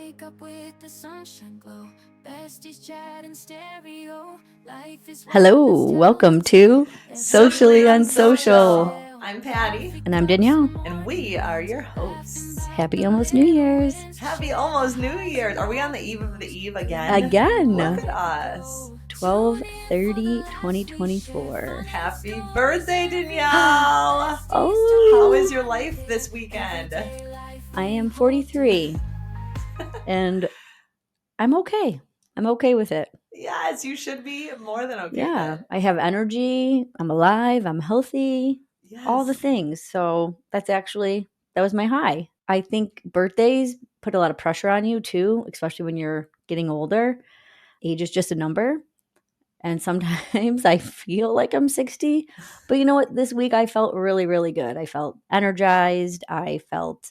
wake up with the sunshine glow. Besties chat in stereo. Life is Hello, welcome to Socially Unsocial. I'm Patty. And I'm Danielle. And we are your hosts. Happy almost New Year's. Happy almost New Year's. Are we on the eve of the eve again? Again. Look at us. 12/30/2024. Happy birthday, Danielle. Oh. How is your life this weekend? I am 43. And I'm okay. I'm okay with it. Yes, you should be more than okay. Yeah, I have energy. I'm alive. I'm healthy. Yes. All the things. So that was my high. I think birthdays put a lot of pressure on you too, especially when you're getting older. Age is just a number. And sometimes I feel like I'm 60. But you know what? This week I felt really, really good. I felt energized. I felt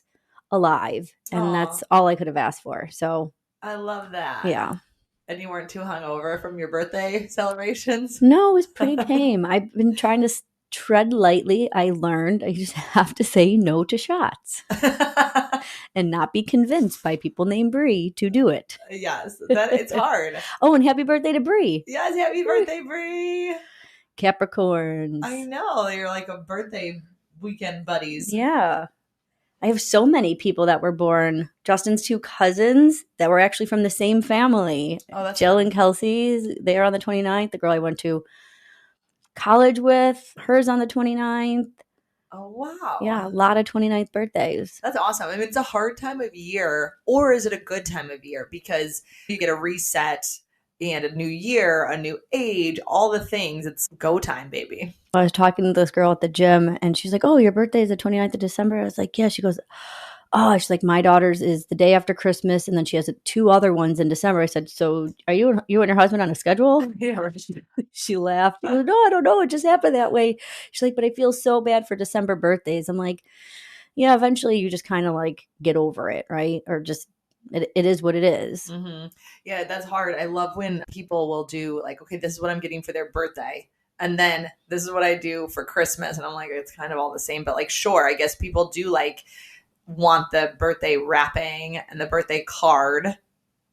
alive. And that's all I could have asked for. So I love that. Yeah. And you weren't too hungover from your birthday celebrations? No, it was pretty tame. I've been trying to tread lightly. I learned I just have to say no to shots and not be convinced by people named Bree to do it. Yes, it's hard. Oh, and happy birthday to Bree. Yes, happy birthday, Bree. Capricorns. I know. You're like a birthday weekend buddies. Yeah. I have so many people that were born. Justin's two cousins that were actually from the same family. Oh, that's Jill and Kelsey's. They are on the 29th. The girl I went to college with, hers on the 29th. Oh, wow. Yeah, a lot of 29th birthdays. That's awesome. I mean, it's a hard time of year, or is it a good time of year? Because you get a reset and a new year, a new age, all the things. It's go time, baby. I was talking to this girl at the gym, and she's like, oh, your birthday is the 29th of December? I was like, yeah. She goes, oh, she's like, my daughter's is the day after Christmas, and then she has two other ones in December. I said, so are you and your husband on a schedule? Yeah. She laughed. She goes, no, I don't know. It just happened that way. She's like, but I feel so bad for December birthdays. I'm like, yeah, eventually you just kind of like get over it, right? Or just it is what it is. Mm-hmm. Yeah, that's hard. I love when people will do like, okay, this is what I'm getting for their birthday. And then this is what I do for Christmas. And I'm like, it's kind of all the same. But like, sure, I guess people do like want the birthday wrapping and the birthday card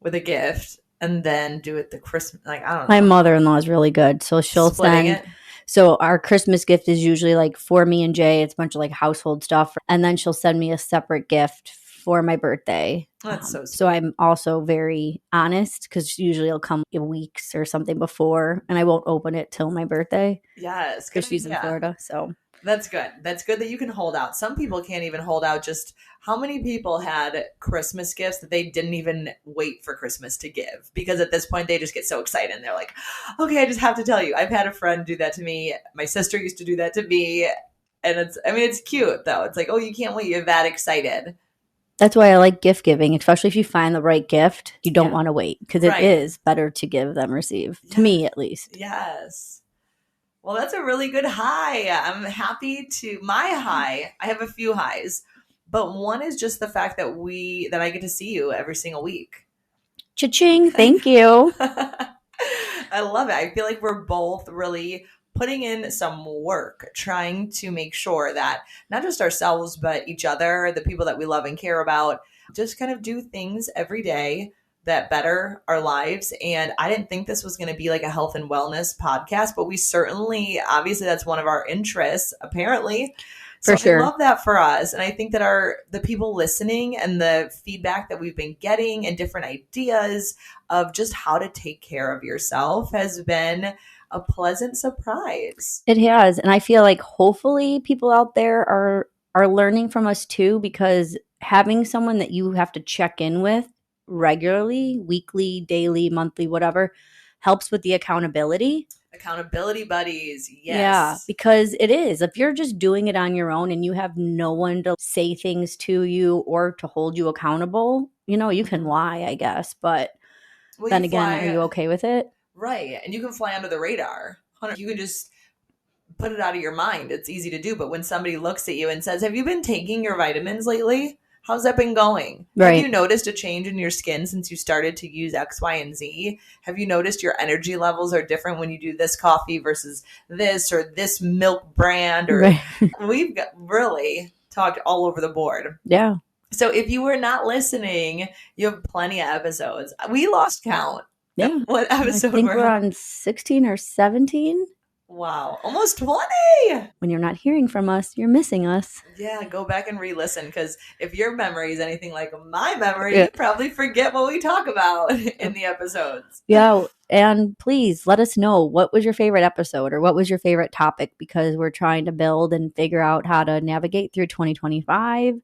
with a gift and then do it the Christmas. Like, I don't know. My mother-in-law is really good. So she'll Splitting send it. So our Christmas gift is usually like for me and Jay. It's a bunch of like household stuff. And then she'll send me a separate gift for my birthday. That's so sweet. So I'm also very honest because usually it'll come weeks or something before and I won't open it till my birthday. Yes. Because she's in Florida. So that's good. That's good that you can hold out. Some people can't even hold out. Just how many people had Christmas gifts that they didn't even wait for Christmas to give? Because at this point, they just get so excited. And they're like, okay, I just have to tell you. I've had a friend do that to me. My sister used to do that to me. And it's cute, though. It's like, oh, you can't wait. You're that excited. That's why I like gift giving, especially if you find the right gift. You don't want to wait because it is better to give than receive, to me at least. Yes. Well, that's a really good high. I'm happy my high. I have a few highs, but one is just the fact that I get to see you every single week. Cha-ching. Thank you. I love it. I feel like we're both really putting in some work, trying to make sure that not just ourselves, but each other, the people that we love and care about, just kind of do things every day that better our lives. And I didn't think this was going to be like a health and wellness podcast, but we certainly, obviously that's one of our interests, apparently. So for sure. I love that for us. And I think that the people listening and the feedback that we've been getting and different ideas of just how to take care of yourself has been a pleasant surprise. It has. And I feel like hopefully people out there are learning from us too, because having someone that you have to check in with regularly, weekly, daily, monthly, whatever, helps with the accountability. Accountability buddies. Yes. Yeah, because it is. If you're just doing it on your own and you have no one to say things to you or to hold you accountable, you can lie, I guess. But then again, are you okay with it? Right. And you can fly under the radar. You can just put it out of your mind. It's easy to do. But when somebody looks at you and says, have you been taking your vitamins lately? How's that been going? Right. Have you noticed a change in your skin since you started to use X, Y, and Z? Have you noticed your energy levels are different when you do this coffee versus this or this milk brand? Or We've really talked all over the board. Yeah. So if you were not listening, you have plenty of episodes. We lost count. Yeah. What I episode think we're we're on? on 16 or 17. Wow, almost 20. When you're not hearing from us, you're missing us. Yeah, go back and re-listen, because if your memory is anything like my memory, Yeah. you probably forget what we talk about in the episodes. Yeah. And please let us know, what was your favorite episode or what was your favorite topic, because we're trying to build and figure out how to navigate through 2025,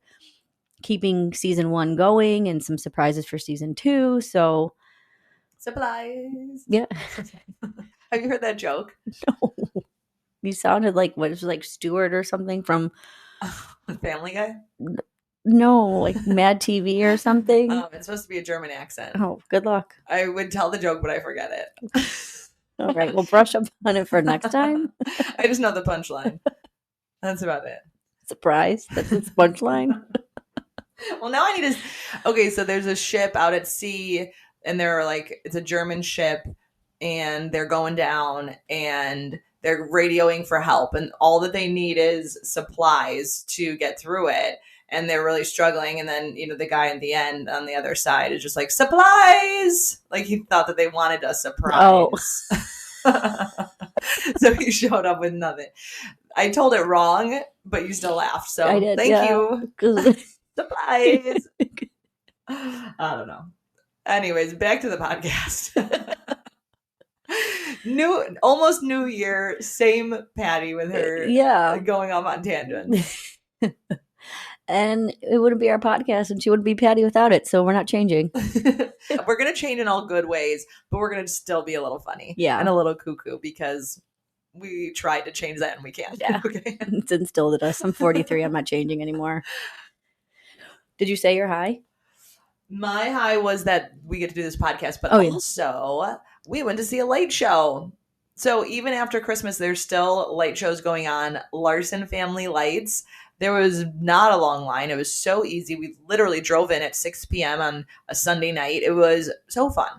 keeping season 1 going and some surprises for season 2. So, Supplies. yeah. Have you heard that joke? No. You sounded like, what, it was like Stewart or something from Family Guy? No, like Mad TV or something. It's supposed to be a German accent. Oh, good luck. I would tell the joke, but I forget it. All right, we'll brush up on it for next time. I just know the punchline. That's about it. Surprise. That's its punchline. Well, now I need to. Okay, so there's a ship out at sea, and they're like, it's a German ship, and they're going down, and they're radioing for help, and all that they need is supplies to get through it. And they're really struggling. And then, the guy at the end on the other side is just like, supplies. Like, he thought that they wanted a surprise. Oh. So he showed up with nothing. I told it wrong, but you still laughed. So I did, thank yeah. you. Supplies. I don't know. Anyways, back to the podcast. Almost New Year, same Patty with her going off on tangents. And it wouldn't be our podcast, and she wouldn't be Patty without it. So we're not changing. We're going to change in all good ways, but we're going to still be a little funny. Yeah. And a little cuckoo, because we tried to change that and we can't. Yeah. Okay. It's instilled in us. I'm 43. I'm not changing anymore. Did you say your high? My high was that we get to do this podcast, but yeah. Also we went to see a light show. So even after Christmas, there's still light shows going on. Larson Family Lights. There was not a long line. It was so easy. We literally drove in at 6 p.m. on a Sunday night. It was so fun.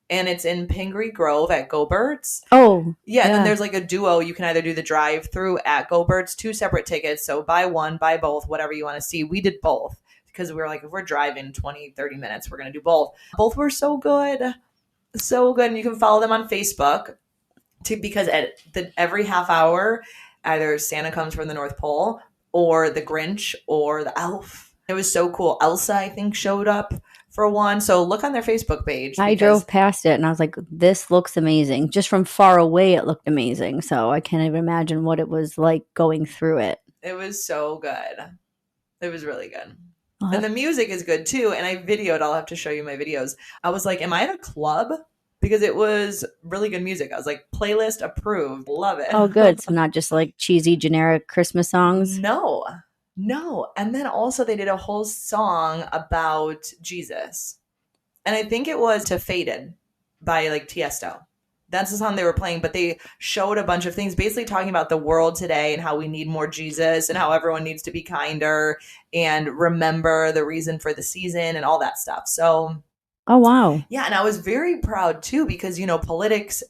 And it's in Pingree Grove at Go-Bert's. Oh. Yeah, and then there's like a duo. You can either do the drive-through at Go-Bert's, 2 separate tickets. So buy one, buy both, whatever you want to see. We did both, because we were like, if we're driving 20, 30 minutes, we're going to do both. Both were so good. So good. And you can follow them on Facebook, because at every half hour, either Santa comes from the North Pole, or the Grinch, or the Elf. It was so cool. Elsa, I think, showed up for one. So look on their Facebook page. I drove past it and I was like, this looks amazing. Just from far away, it looked amazing. So I can't even imagine what it was like going through it. It was so good. It was really good. And the music is good too. And I videoed, I'll have to show you my videos. I was like, am I at a club? Because it was really good music. I was like, playlist approved. Love it. Oh, good. So not just like cheesy, generic Christmas songs? No. And then also they did a whole song about Jesus. And I think it was To Faded by like Tiesto. That's the song they were playing, but they showed a bunch of things basically talking about the world today and how we need more Jesus and how everyone needs to be kinder and remember the reason for the season and all that stuff. So, oh, wow. Yeah, and I was very proud too, because, politics.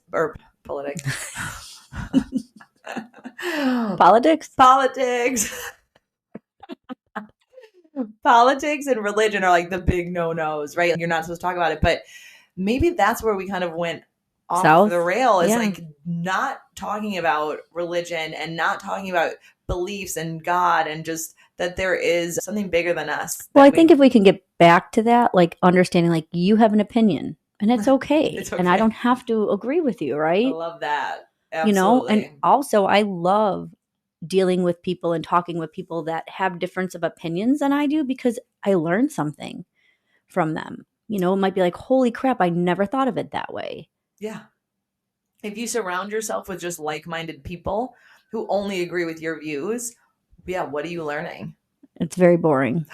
Politics and religion are like the big no-nos, right? You're not supposed to talk about it, but maybe that's where we kind of went off the rail, is like not talking about religion and not talking about beliefs and God, and just that there is something bigger than us. Well, I think if we can get back to that, like understanding, like, you have an opinion and it's okay. It's okay. And I don't have to agree with you, right? I love that. Absolutely. And also I love dealing with people and talking with people that have difference of opinions than I do, because I learn something from them. It might be like, holy crap, I never thought of it that way. Yeah. If you surround yourself with just like-minded people who only agree with your views, what are you learning? It's very boring.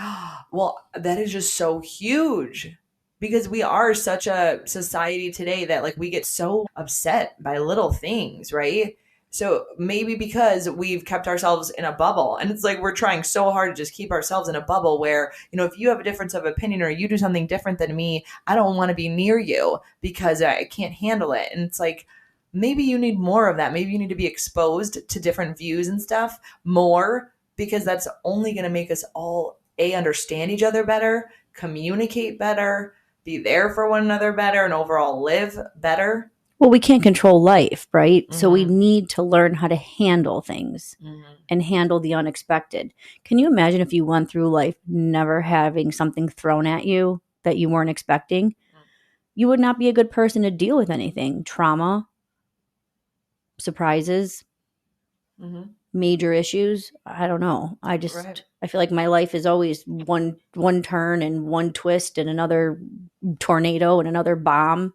Well, that is just so huge, because we are such a society today that like we get so upset by little things, right? So maybe because we've kept ourselves in a bubble, and it's like we're trying so hard to just keep ourselves in a bubble where, if you have a difference of opinion or you do something different than me, I don't want to be near you because I can't handle it. And it's like, maybe you need more of that. Maybe you need to be exposed to different views and stuff more, because that's only going to make us all understand each other better, communicate better, be there for one another better, and overall live better. Well, we can't control life, right? So we Mhm. need to learn how to handle things and handle the unexpected. Can you imagine if you went through life never having something thrown at you that you weren't expecting? You would not be a good person to deal with anything. Trauma, surprises, Mhm. major issues. I don't know. Right. I feel like my life is always one turn and one twist and another tornado and another bomb.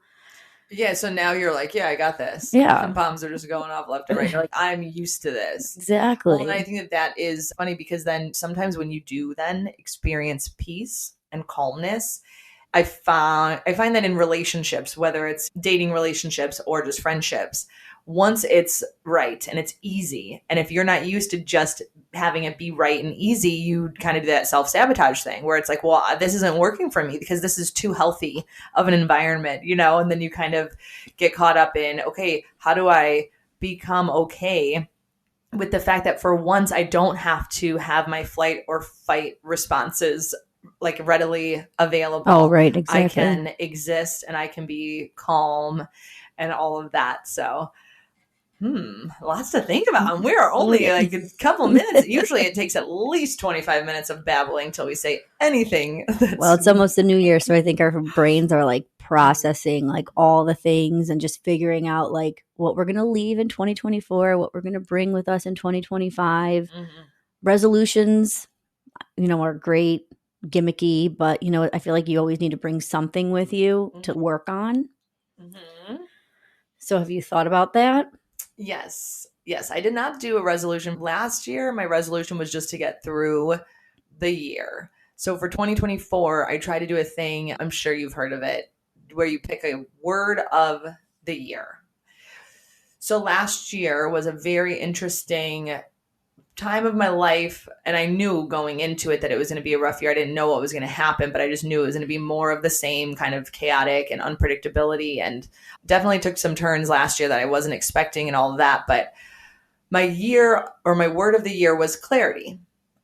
Yeah, so now you're like, yeah, I got this. Yeah. And bombs are just going off left and right. You're like, I'm used to this. Exactly. Well, and I think that that is funny because then sometimes when you do then experience peace and calmness, I find that in relationships, whether it's dating relationships or just friendships, once it's right and it's easy, and if you're not used to just having it be right and easy, you kind of do that self-sabotage thing where it's like, well, this isn't working for me because this is too healthy of an environment, you know, and then you kind of get caught up in, okay, how do I become okay with the fact that for once I don't have to have my flight or fight responses like readily available. Oh, right, exactly. I can exist and I can be calm and all of that. So, lots to think about. And we're only like a couple minutes. Usually it takes at least 25 minutes of babbling till we say anything. Well, it's almost the new year, so I think our brains are like processing like all the things and just figuring out like what we're going to leave in 2024, what we're going to bring with us in 2025. Resolutions, you know, are great, gimmicky, but you know, I feel like you always need to bring something with you to work on. So have you thought about that? Yes. Yes. I did not do a resolution last year. My resolution was just to get through the year. So for 2024, I try to do a thing, I'm sure you've heard of it, where you pick a word of the year. So last year was a very interesting time of my life, and I knew going into it that it was going to be a rough year. I didn't know what was going to happen, but I just knew it was going to be more of the same kind of chaotic and unpredictability, and definitely took some turns last year that I wasn't expecting and all of that. But my year, or my word of the year, was clarity.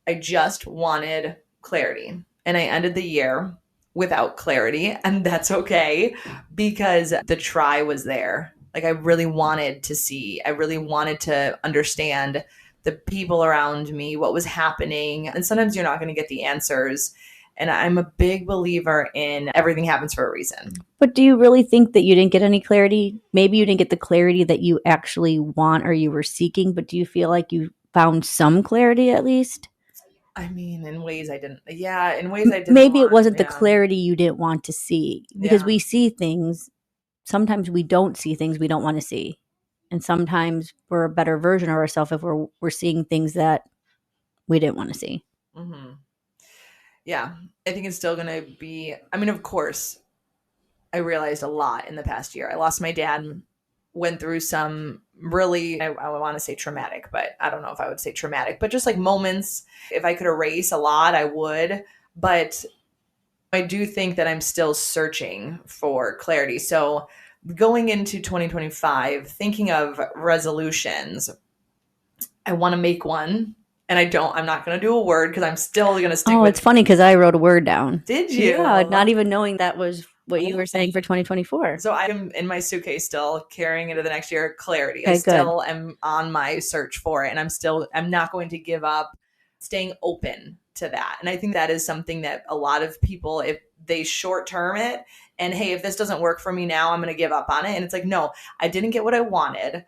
I just wanted clarity, and I ended the year without clarity, and that's okay because the try was there. Like I really wanted to see, I really wanted to understand the people around me, what was happening. And sometimes you're not going to get the answers. And I'm a big believer in everything happens for a reason. But do you really think that you didn't get any clarity? Maybe you didn't get the clarity that you actually want or you were seeking, but do you feel like you found some clarity at least? I mean, in ways I didn't. Yeah, in ways I didn't. Maybe it wasn't the clarity you didn't want to see because we see things. Sometimes we don't see things we don't want to see. And sometimes we're a better version of ourselves if we're seeing things that we didn't want to see. Yeah, I think it's still going to be, I mean, of course, I realized a lot in the past year. I lost my dad, went through some really, I want to say traumatic, but I don't know if I would say traumatic, but just like moments. If I could erase a lot, I would. But I do think that I'm still searching for clarity. So going into 2025, thinking of resolutions, I want to make one. And I'm not going to do a word because I'm still going to stick with. Oh, it's funny because I wrote a word down. Did you? Yeah, not even knowing that was what you were saying for 2024. So I'm in my suitcase still carrying into the next year, clarity. Okay, I still am on my search for it. And I'm not going to give up, staying open to that. And I think that is something that a lot of people, if they short term it and hey, if this doesn't work for me now, I'm going to give up on it. And it's like, no, I didn't get what I wanted,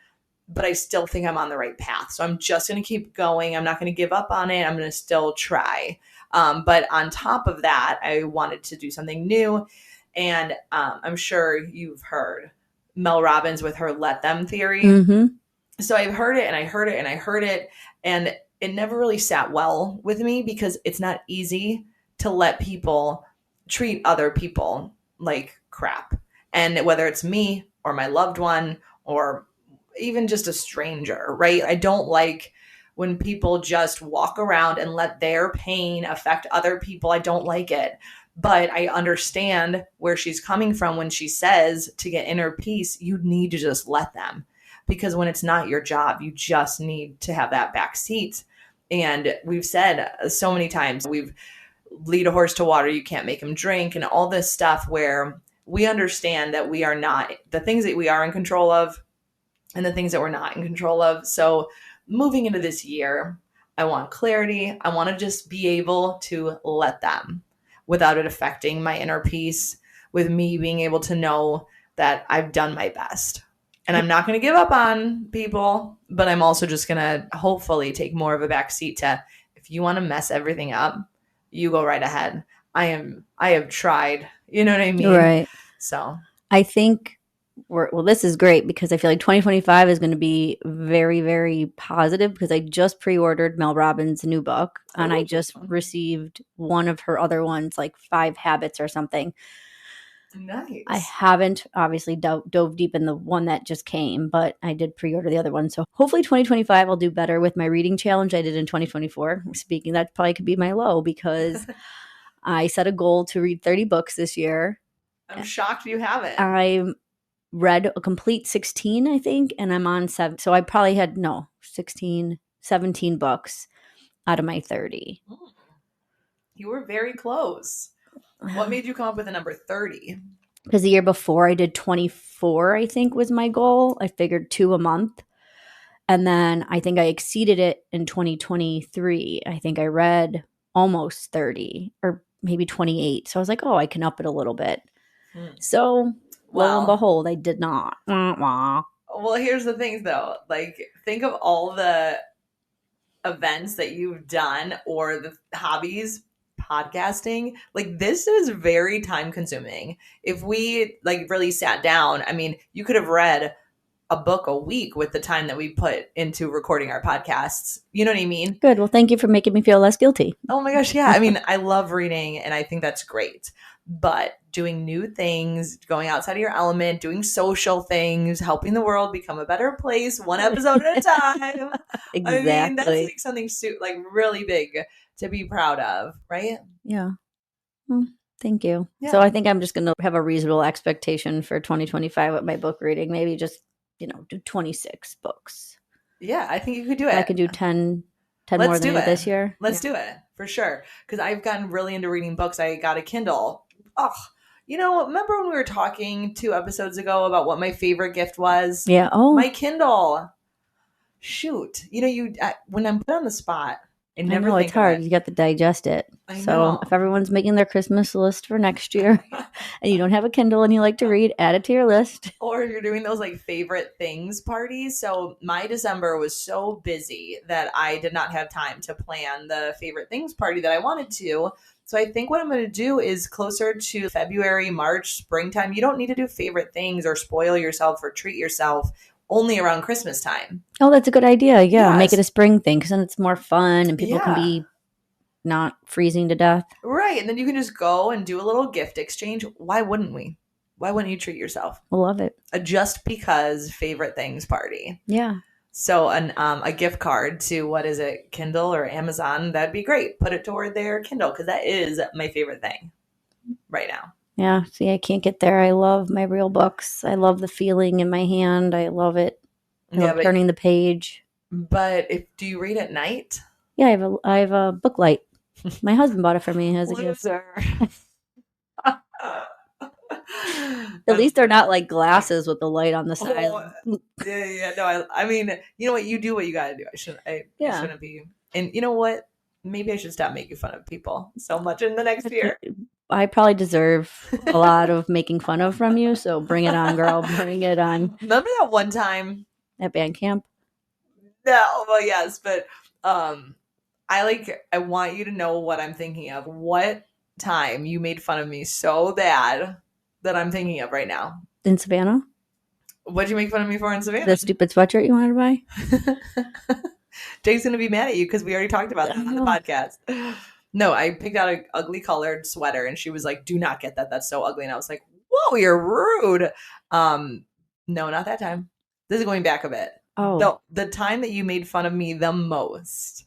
but I still think I'm on the right path. So I'm just going to keep going. I'm not going to give up on it. I'm going to still try. But on top of that, I wanted to do something new. And I'm sure you've heard Mel Robbins with her let them theory. So I've heard it and I heard it and I heard it. And it never really sat well with me because it's not easy to let people treat other people like crap. And whether it's me or my loved one or even just a stranger, right? I don't like when people just walk around and let their pain affect other people. I don't like it. But I understand where she's coming from when she says to get inner peace, you need to just let them. Because when it's not your job, you just need to have that back seat. And we've said so many times, we've lead a horse to water, you can't make him drink, and all this stuff where we understand that we are not the things that we are in control of and the things that we're not in control of. So moving into this year, I want clarity. I want to just be able to let them without it affecting my inner peace, with me being able to know that I've done my best. And I'm not going to give up on people, but I'm also just going to hopefully take more of a back seat to, if you want to mess everything up, you go right ahead. I have tried, you know what I mean? Right. So I think this is great because I feel like 2025 is going to be very, very positive because I just pre-ordered Mel Robbins' new book and I just received one of her other ones, like 5 Habits or something. Nice. I haven't obviously dove deep in the one that just came, but I did pre-order the other one. So hopefully 2025 I'll do better with my reading challenge I did in 2024. Speaking, that probably could be my low because I set a goal to read 30 books this year. I'm shocked you haven't. I read a complete 16, I think, and I'm on 7. So I probably had 17 books out of my 30. You were very close. What made you come up with the number 30? Because the year before I did 24, I think was my goal. I figured 2 a month. And then I think I exceeded it in 2023. I think I read almost 30 or maybe 28. So I was like, oh, I can up it a little bit. So lo and behold, I did not. Well, here's the thing though. Like, think of all the events that you've done or the hobbies, podcasting. Like, this is very time consuming. If we like really sat down, I mean, you could have read a book a week with the time that we put into recording our podcasts. You know what I mean? Good. Well, thank you for making me feel less guilty. Oh my gosh. Yeah. I mean, I love reading and I think that's great. But doing new things, going outside of your element, doing social things, helping the world become a better place, one episode at a time. Exactly. I mean, that's like something like really big to be proud of, right? Yeah. Well, thank you. Yeah. So I think I'm just going to have a reasonable expectation for 2025 with my book reading. Maybe just, do 26 books. Yeah, I think you could do it. I could do 10 more than this year. Let's do it for sure. Because I've gotten really into reading books. I got a Kindle. Oh, remember when we were talking 2 episodes ago about what my favorite gift was? Yeah. Oh, my Kindle. Shoot. When I'm put on the spot, I never think it's hard. of it. You got to digest it. I So know. if everyone's making their Christmas list for next year and you don't have a Kindle and you like to read, add it to your list. Or if you're doing those like favorite things parties. So my December was so busy that I did not have time to plan the favorite things party that I wanted to. So I think what I'm going to do is closer to February, March, springtime. You don't need to do favorite things or spoil yourself or treat yourself only around Christmas time. Oh, that's a good idea. Yeah. Yes. Make it a spring thing because then it's more fun and people can be not freezing to death. Right. And then you can just go and do a little gift exchange. Why wouldn't we? Why wouldn't you treat yourself? I love it. A just because favorite things party. Yeah. So a gift card to, what is it, Kindle or Amazon, that'd be great. Put it toward their Kindle because that is my favorite thing right now. Yeah. See, I can't get there. I love my real books. I love the feeling in my hand. I love it. Turning the page. But do you read at night? Yeah, I have a book light. My husband bought it for me as a gift. At least they're not like glasses with the light on the side. No, I mean, you know what? You do what you got to do. I shouldn't be. And you know what? Maybe I should stop making fun of people so much in the next year. I probably deserve a lot of making fun of from you. So bring it on, girl. Bring it on. Remember that one time at band camp? No, well, yes, but I want you to know what I'm thinking of. What time you made fun of me so bad that I'm thinking of right now? In Savannah? What'd you make fun of me for in Savannah? The stupid sweatshirt you wanted to buy? Jake's going to be mad at you because we already talked about that on the podcast. No, I picked out an ugly colored sweater and she was like, do not get that. That's so ugly. And I was like, whoa, you're rude. No, not that time. This is going back a bit. Oh. The time that you made fun of me the most.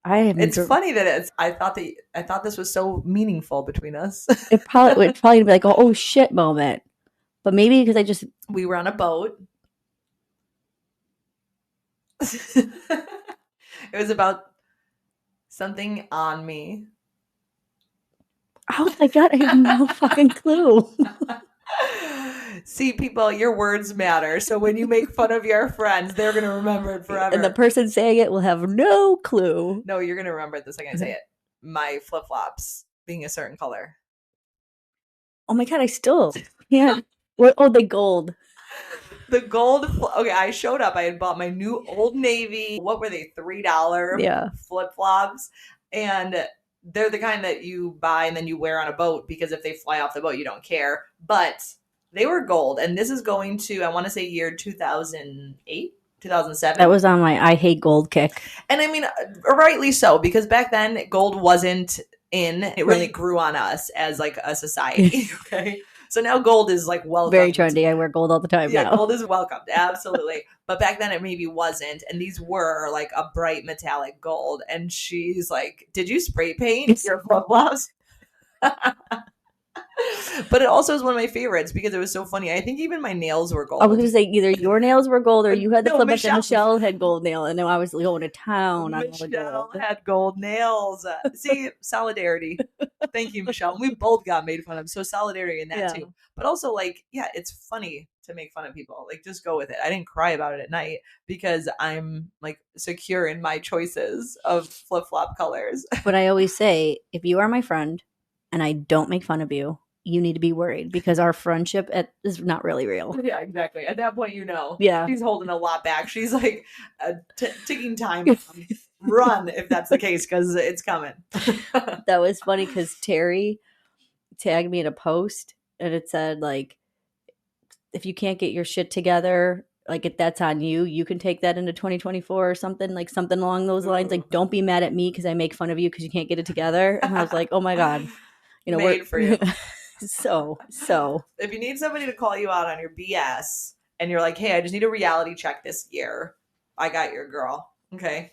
It's funny that I thought this was so meaningful between us. It would probably be like, oh shit moment. But maybe because we were on a boat. It was about something on me Oh my God, I have no fucking clue. See, people, your words matter. So when you make fun of your friends, they're going to remember it forever. And the person saying it will have no clue. No, you're going to remember it the second I say it. My flip-flops being a certain color. Oh my God, I still can't. What? Oh, the gold. The gold. Okay, I showed up. I had bought my new Old Navy. What were they? $3 flip-flops. And they're the kind that you buy and then you wear on a boat because if they fly off the boat, you don't care. But they were gold. And this is going to, I want to say year 2008, 2007. That was on my I hate gold kick. And I mean, rightly so, because back then gold wasn't in. It really grew on us as like a society. Okay. So now gold is like welcomed. Very trendy. I wear gold all the time now. Gold is welcomed. Absolutely. But back then it maybe wasn't. And these were like a bright metallic gold. And she's like, did you spray paint your flip-flops? But it also is one of my favorites because it was so funny. I think even my nails were gold. I was going to say either your nails were gold or you had the flip Michelle. and Michelle had gold nail. And then I was going to town on all the Michelle gold. had gold nails. See, solidarity. Thank you, Michelle. We both got made fun of. So solidarity in that too. But also like, yeah, it's funny to make fun of people. Like just go with it. I didn't cry about it at night because I'm like secure in my choices of flip-flop colors. But I always say, if you are my friend and I don't make fun of you, you need to be worried because our friendship is not really real. Yeah, exactly. At that point, you know. Yeah. She's holding a lot back. She's like a ticking time bomb. Run if that's the case because it's coming. That was funny because Terry tagged me in a post and it said like, if you can't get your shit together, like if that's on you, you can take that into 2024 or something, like something along those lines. Like, don't be mad at me because I make fun of you because you can't get it together. And I was like, oh my God, you know, made for you. So if you need somebody to call you out on your BS and you're like, hey, I just need a reality check this year, I got your girl. Okay.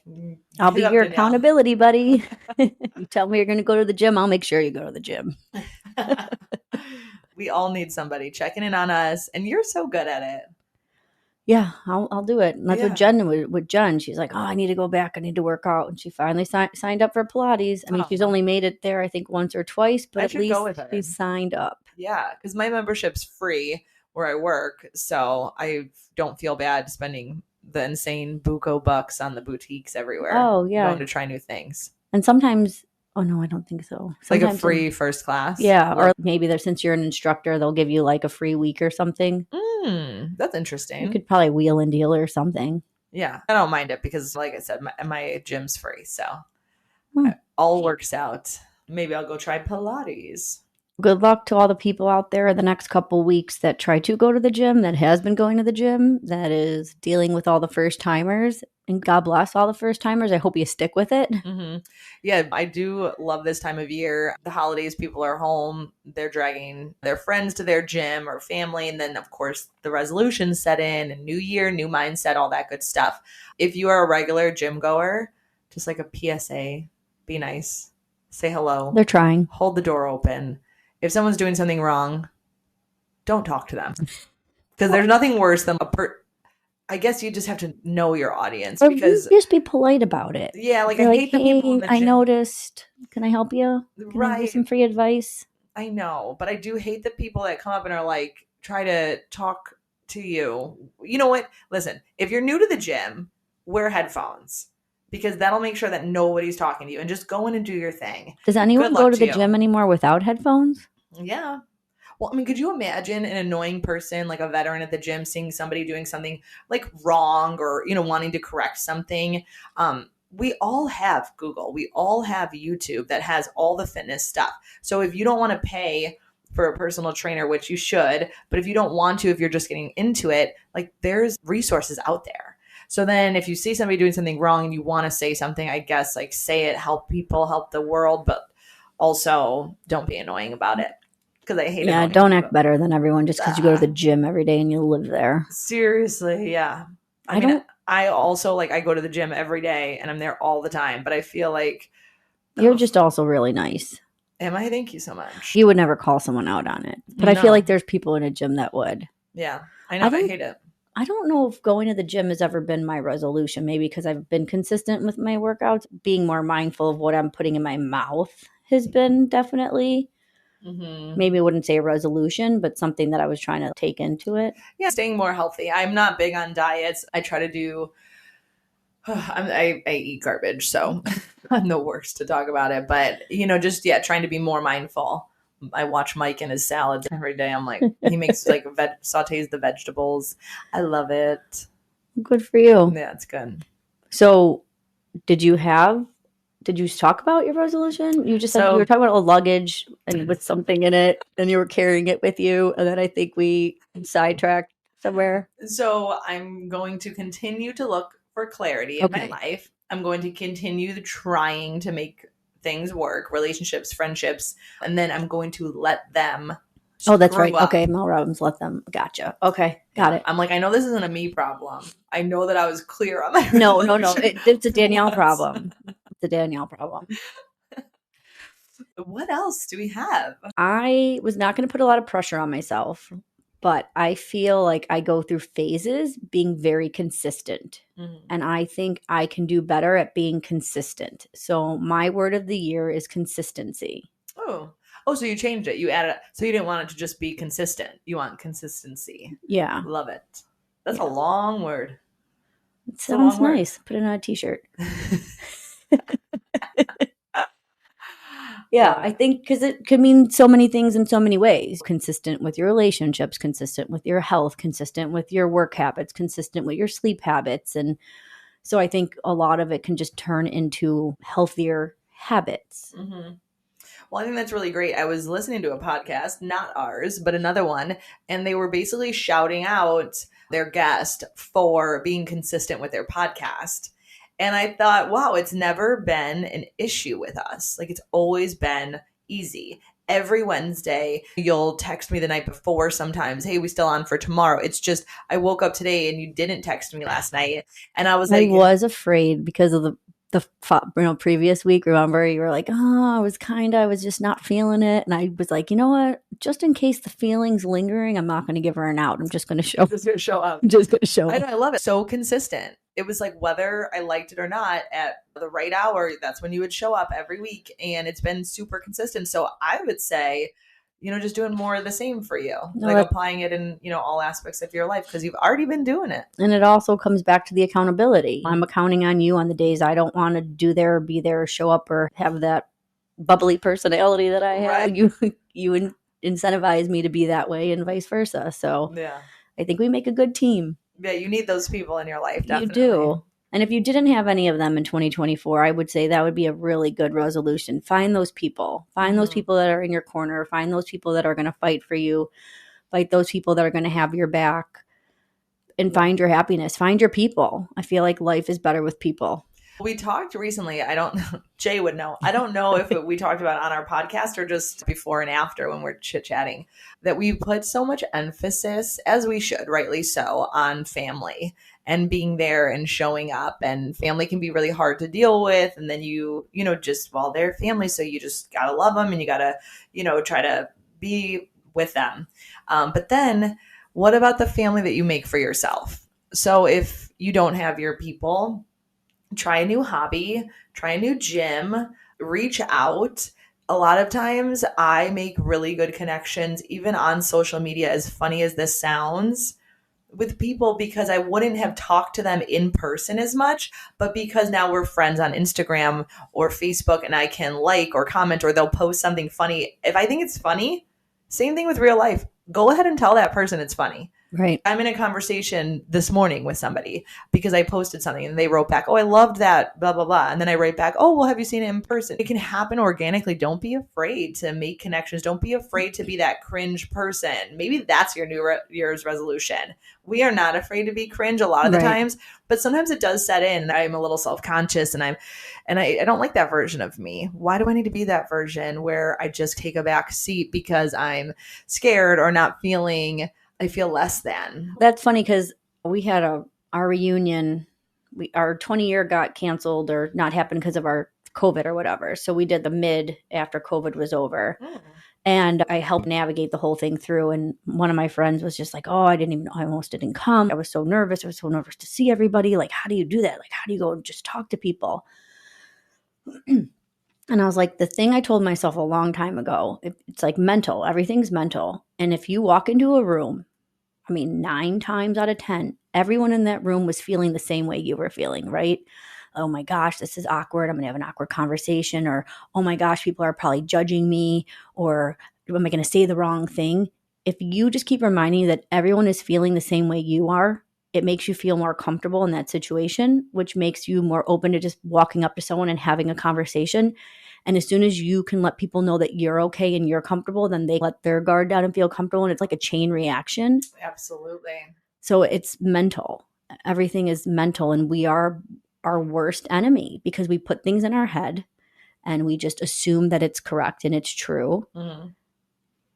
I'll be your accountability buddy. You tell me you're going to go to the gym, I'll make sure you go to the gym. We all need somebody checking in on us, and you're so good at it. Yeah, I'll do it. And that's what Jen with Jen. She's like, oh, I need to go back. I need to work out. And she finally signed up for Pilates. I mean, she's only made it there, I think, once or twice, but at least she's signed up. Yeah, because my membership's free where I work, so I don't feel bad spending the insane buco bucks on the boutiques everywhere. Oh, yeah. Going to try new things. And sometimes, oh, no, I don't think so. Sometimes like a free first class? Yeah, or maybe since you're an instructor, they'll give you like a free week or something. That's interesting. You could probably wheel and deal or something. Yeah, I don't mind it because, like I said, my gym's free, so it all works out. Maybe I'll go try Pilates. Good luck to all the people out there the next couple weeks that try to go to the gym, that has been going to the gym, that is dealing with all the first timers. And God bless all the first timers. I hope you stick with it. Mm-hmm. Yeah, I do love this time of year. The holidays, people are home. They're dragging their friends to their gym or family. And then, of course, the resolutions set in, and new year, new mindset, all that good stuff. If you are a regular gym goer, just like a PSA, be nice. Say hello. They're trying. Hold the door open. If someone's doing something wrong, don't talk to them. Because there's nothing worse than I guess you just have to know your audience. Or because just be polite about it. Yeah, like you're I hate the people in the I gym. noticed. Can I help you? Can I give you some free advice? I know, but I do hate the people that come up and are like, try to talk to you. You know what? Listen, if you're new to the gym, wear headphones. Because that'll make sure that nobody's talking to you, and just go in and do your thing. Does anyone go to the gym anymore without headphones? Yeah. Well, I mean, could you imagine an annoying person, like a veteran at the gym, seeing somebody doing something like wrong or, you know, wanting to correct something? We all have Google. We all have YouTube that has all the fitness stuff. So if you don't want to pay for a personal trainer, which you should, but if you don't want to, if you're just getting into it, like there's resources out there. So then if you see somebody doing something wrong and you want to say something, I guess like say it, help people, help the world, but also don't be annoying about it. Because I hate it. Yeah, don't act better than everyone just because you go to the gym every day and you live there. Seriously, yeah. I also like I go to the gym every day and I'm there all the time, but I feel like you're just also really nice. Am I? Thank you so much. You would never call someone out on it, but I feel like there's people in a gym that would. Yeah, I know. I hate it. I don't know if going to the gym has ever been my resolution. Maybe because I've been consistent with my workouts, being more mindful of what I'm putting in my mouth has been definitely Maybe I wouldn't say a resolution, but something that I was trying to take into it. Yeah, staying more healthy. I'm not big on diets. I try to do I eat garbage, so I'm the worst to talk about it. But just trying to be more mindful. I watch Mike and his salads every day. I'm like, he makes like sautés the vegetables. I love it. Good for you. Yeah, it's good. So, did you talk about your resolution? You just said you were talking about a luggage and with something in it, and you were carrying it with you, and then I think we sidetracked somewhere. So I'm going to continue to look for clarity in my life. I'm going to continue trying to make things work, relationships, friendships, and then I'm going to let them that's right. up. Okay, Mel Robbins, let them. Gotcha. Okay, got it. I'm like, I know this isn't a me problem. I know that I was clear on my No. It's a Danielle problem. It's a Danielle problem. What else do we have? I was not going to put a lot of pressure on myself, but I feel like I go through phases being very consistent. And I think I can do better at being consistent. So my word of the year is consistency. Oh, so you changed it. You added it. So you didn't want it to just be consistent. You want consistency. Yeah. Love it. That's a long word. It sounds nice. Put it on a t-shirt. Yeah, I think because it could mean so many things in so many ways. Consistent with your relationships, consistent with your health, consistent with your work habits, consistent with your sleep habits. And so I think a lot of it can just turn into healthier habits. Well, I think that's really great. I was listening to a podcast, not ours, but another one, and they were basically shouting out their guest for being consistent with their podcast. And I thought, wow, it's never been an issue with us. Like, it's always been easy. Every Wednesday, you'll text me the night before sometimes, hey, we still on for tomorrow. It's just, I woke up today and you didn't text me last night. And I was like, I was afraid because of the previous week. Remember, you were like, oh, I was just not feeling it. And I was like, you know what? Just in case the feeling's lingering, I'm not going to give her an out. I'm just going to show up. Just going to show up. I love it. So consistent. It was like whether I liked it or not, at the right hour, that's when you would show up every week. And it's been super consistent. So I would say, just doing more of the same for you, applying it in, all aspects of your life, because you've already been doing it. And it also comes back to the accountability. I'm accounting on you on the days I don't want to do there or be there or show up or have that bubbly personality that I have. Right. You incentivize me to be that way and vice versa. So yeah, I think we make a good team. Yeah, you need those people in your life, definitely. You do. And if you didn't have any of them in 2024, I would say that would be a really good resolution. Find those people. Find those people that are in your corner. Find those people that are going to fight for you. Fight those people that are going to have your back. And find your happiness. Find your people. I feel like life is better with people. We talked recently, I don't know, Jay would know. I don't know if we talked about it on our podcast or just before and after when we're chit-chatting, that we put so much emphasis, as we should, rightly so, on family and being there and showing up. And family can be really hard to deal with. And then they're family, so you just got to love them and you got to, try to be with them. But then what about the family that you make for yourself? So if you don't have your people, try a new hobby, try a new gym, reach out. A lot of times I make really good connections, even on social media, as funny as this sounds, with people because I wouldn't have talked to them in person as much, but because now we're friends on Instagram or Facebook and I can like or comment or they'll post something funny. If I think it's funny, same thing with real life. Go ahead and tell that person it's funny. Right. I'm in a conversation this morning with somebody because I posted something and they wrote back, oh, I loved that, blah, blah, blah. And then I write back, oh, well, have you seen it in person? It can happen organically. Don't be afraid to make connections. Don't be afraid to be that cringe person. Maybe that's your New Year's resolution. We are not afraid to be cringe a lot of the times, but sometimes it does set in. I'm a little self-conscious and I don't like that version of me. Why do I need to be that version where I just take a back seat because I'm scared or not feeling I feel less than? That's funny because we had our reunion, our 20-year got canceled or not happened because of our COVID or whatever. So we did the mid after COVID was over. And I helped navigate the whole thing through. And one of my friends was just like, oh, I almost didn't come. I was so nervous. I was so nervous to see everybody. Like, how do you do that? Like, how do you go and just talk to people? And I was like, the thing I told myself a long time ago, it's like mental. Everything's mental. And if you walk into a room, I mean, 9 times out of 10, everyone in that room was feeling the same way you were feeling, right? Oh my gosh, this is awkward. I'm going to have an awkward conversation. Or, oh my gosh, people are probably judging me. Or, am I going to say the wrong thing? If you just keep reminding you that everyone is feeling the same way you are, it makes you feel more comfortable in that situation, which makes you more open to just walking up to someone and having a conversation. And as soon as you can let people know that you're okay and you're comfortable, then they let their guard down and feel comfortable. And it's like a chain reaction. Absolutely. So it's mental. Everything is mental. And we are our worst enemy because we put things in our head and we just assume that it's correct and it's true. Mm-hmm.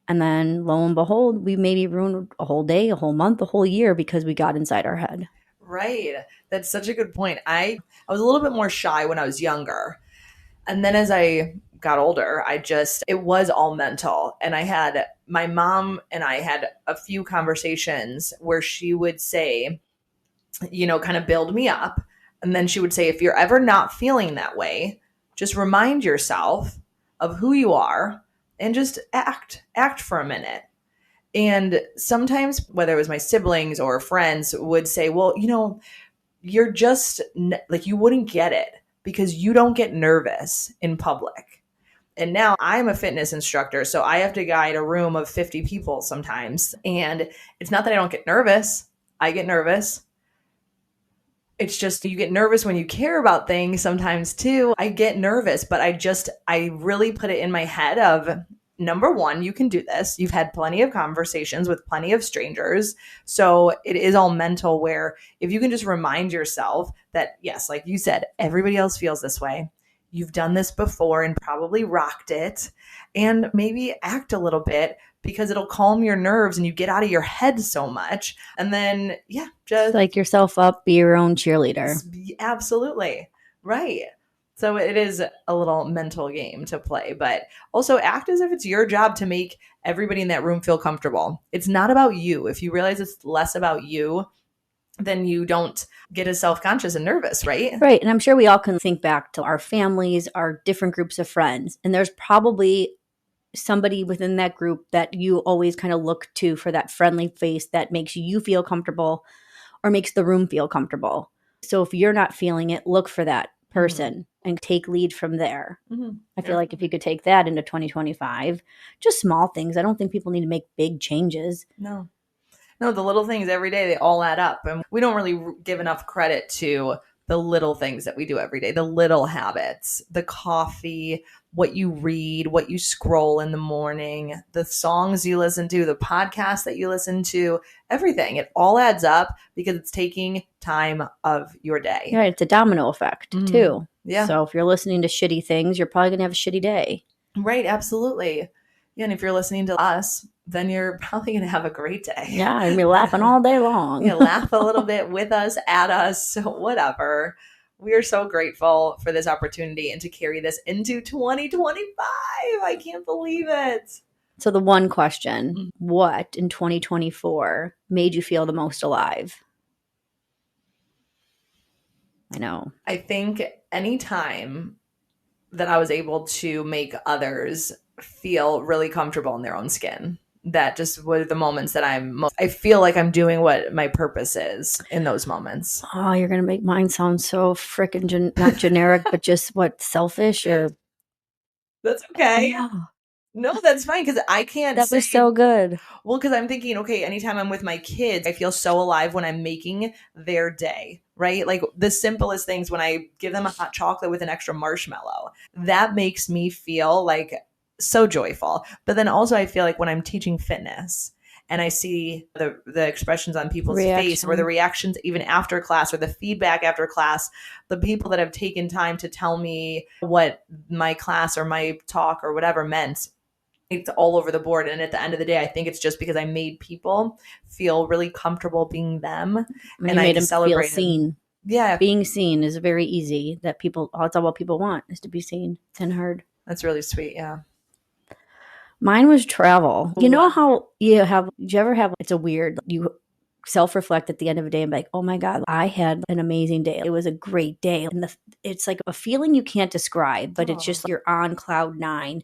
And then lo and behold, we maybe ruined a whole day, a whole month, a whole year because we got inside our head. Right. That's such a good point. I was a little bit more shy when I was younger. And then as I got older, it was all mental. And my mom and I had a few conversations where she would say, kind of build me up. And then she would say, if you're ever not feeling that way, just remind yourself of who you are and just act for a minute. And sometimes, whether it was my siblings or friends, would say, well, you're just like, you wouldn't get it because you don't get nervous in public. And now I'm a fitness instructor, so I have to guide a room of 50 people sometimes. And it's not that I don't get nervous. I get nervous. It's just you get nervous when you care about things sometimes too. I get nervous, but I really put it in my head of, number one, you can do this. You've had plenty of conversations with plenty of strangers. So it is all mental, where if you can just remind yourself that, yes, like you said, everybody else feels this way. You've done this before and probably rocked it, and maybe act a little bit because it'll calm your nerves and you get out of your head so much. And then, just Psych yourself up, be your own cheerleader. Absolutely. Right. So it is a little mental game to play, but also act as if it's your job to make everybody in that room feel comfortable. It's not about you. If you realize it's less about you, then you don't get as self-conscious and nervous, right? Right. And I'm sure we all can think back to our families, our different groups of friends. And there's probably somebody within that group that you always kind of look to for that friendly face that makes you feel comfortable or makes the room feel comfortable. So if you're not feeling it, look for that person and take lead from there. Mm-hmm. I feel like if you could take that into 2025, just small things. I don't think people need to make big changes. No, the little things every day, they all add up. And we don't really give enough credit to the little things that we do every day, the little habits, the coffee, what you read, what you scroll in the morning, the songs you listen to, the podcasts that you listen to, everything. It all adds up because it's taking time of your day. Right. It's a domino effect too. Yeah. So if you're listening to shitty things, you're probably going to have a shitty day. Right. Absolutely. Yeah. And if you're listening to us, then you're probably going to have a great day. Yeah. And be laughing all day long. Laugh a little bit with us, at us, whatever. We are so grateful for this opportunity and to carry this into 2025. I can't believe it. So the one question, what in 2024 made you feel the most alive? I know. I think anytime that I was able to make others feel really comfortable in their own skin, that just were the moments that I feel like I'm doing what my purpose is in those moments. Oh, you're going to make mine sound so freaking not generic, but just selfish or. That's okay. Yeah. No, that's fine because I can't That was so good. Well, because I'm thinking, okay, anytime I'm with my kids, I feel so alive when I'm making their day, right? Like the simplest things, when I give them a hot chocolate with an extra marshmallow, that makes me feel like so joyful. But then also I feel like when I'm teaching fitness and I see the expressions on people's face or the reactions even after class or the feedback after class, the people that have taken time to tell me what my class or my talk or whatever meant, it's all over the board. And at the end of the day, I think it's just because I made people feel really comfortable being them. And I made them feel seen. Yeah. Being seen is very easy. That's all what people want, is to be seen and heard. That's really sweet. Yeah. Mine was travel. You know how did you ever have, it's a weird, you self-reflect at the end of the day and be like, oh my God, I had an amazing day. It was a great day. And it's like a feeling you can't describe, but it's just like you're on cloud nine.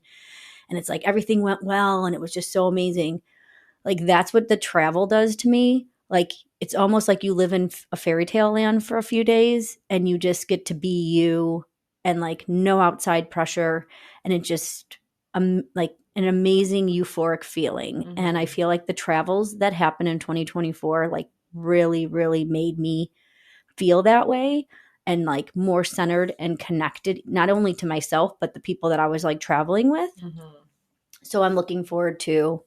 And it's like everything went well and it was just so amazing. Like that's what the travel does to me. Like it's almost like you live in a fairy tale land for a few days and you just get to be you and like no outside pressure. And it just like an amazing euphoric feeling. Mm-hmm. And I feel like the travels that happened in 2024 like really, really made me feel that way and like more centered and connected, not only to myself, but the people that I was like traveling with. Mm-hmm. So I'm looking forward to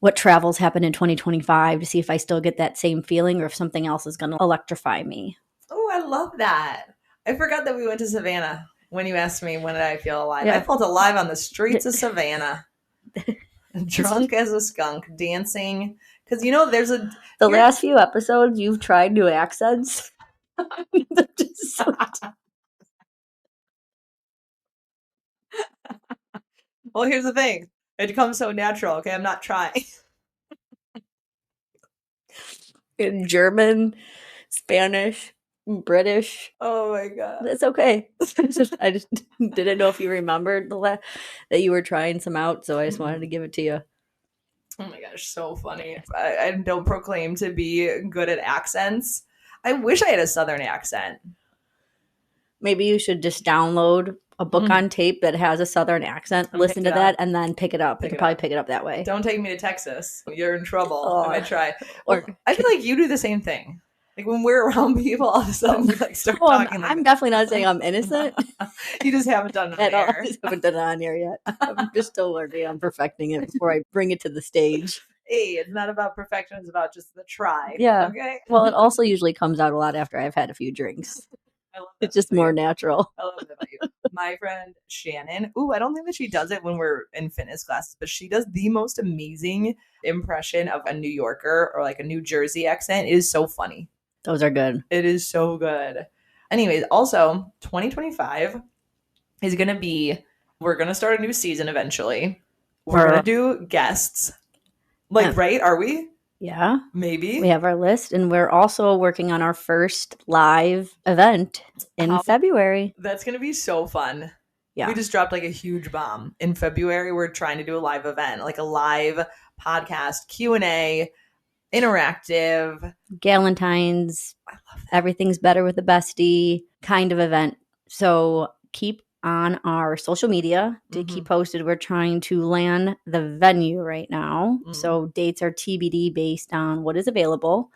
what travels happen in 2025 to see if I still get that same feeling or if something else is going to electrify me. Oh, I love that. I forgot that we went to Savannah when you asked me when did I feel alive. Yeah. I felt alive on the streets of Savannah. Drunk as a skunk, dancing. Because, you know, there's a... The last few episodes, you've tried new accents. Well, here's the thing. It comes so natural, okay? I'm not trying. In German, Spanish, British. Oh my God. It's okay. I just didn't know if you remembered that you were trying some out, so I just wanted to give it to you. Oh my gosh, so funny. I don't proclaim to be good at accents. I wish I had a Southern accent. Maybe you should just download a book on tape that has a Southern accent, And listen to pick it that, up. and then pick it up. You could probably pick it up that way. Don't take me to Texas. You're in trouble. Oh. I might try. Or- Well, I feel like you do the same thing. Like when we're around people, all of a sudden we like start talking. Like I'm definitely not saying I'm innocent you just haven't done it at all. I there. just haven't done it on here yet. I'm just still working on perfecting it before I bring it to the stage. Hey, it's not about perfection. It's about just the try. Yeah. Okay. Well, it also usually comes out a lot after I've had a few drinks. I love that It's just about more you. natural. I love that about you. My friend Shannon. Ooh, I don't think that she does it when we're in fitness classes, but she does the most amazing impression of a New Yorker or like a New Jersey accent. It is so funny. Those are good. It is so good. Anyways, also 2025 is going to be, we're going to start a new season eventually. We're going to do guests. Like, right? Are we? Yeah. Maybe. We have our list, and we're also working on our first live event in February. That's going to be so fun. Yeah. We just dropped like a huge bomb. In February, we're trying to do a live event, like a live podcast, Q&A, interactive. Galentine's, I love that. everything's better with the bestie kind of event. So keep on our social media to keep posted. We're trying to land the venue right now. So dates are TBD based on what is available.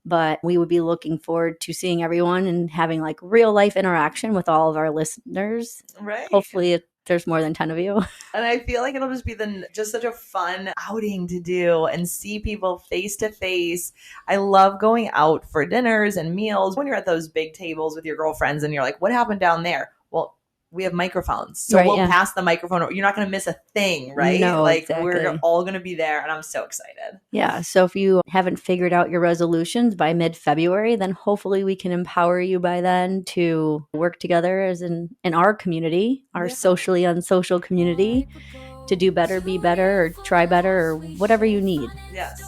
But we would be looking forward to seeing everyone and having like real life interaction with all of our listeners. Right. Hopefully there's more than 10 of you. And I feel like it'll just be just such a fun outing to do and see people face to face. I love going out for dinners and meals when you're at those big tables with your girlfriends and you're like, what happened down there? Well, we have microphones. So Right, we'll yeah. pass the microphone. You're not going to miss a thing, right? No, like exactly. we're all going to be there and I'm so excited. Yeah. So if you haven't figured out your resolutions by mid-February, then hopefully we can empower you by then to work together as in our community, our socially unsocial community, to do better, be better, or try better, or whatever you need. Yes.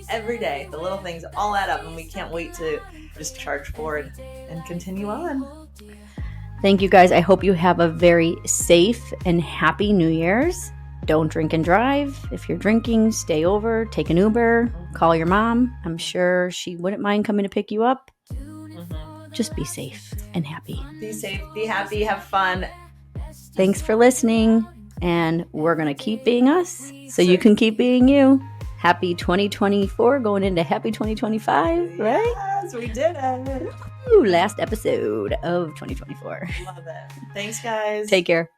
Every day, the little things all add up and we can't wait to just charge forward and continue on. Thank you guys. I hope you have a very safe and happy New Year's. Don't drink and drive. If you're drinking, stay over, take an Uber, call your mom. I'm sure she wouldn't mind coming to pick you up. Just be safe and happy. Be safe, be happy, have fun. Thanks for listening, and we're going to keep being us so you can keep being you. Happy 2024 going into happy 2025, right? Yes, we did it. Ooh, last episode of 2024. Love it. Thanks, guys. Take care.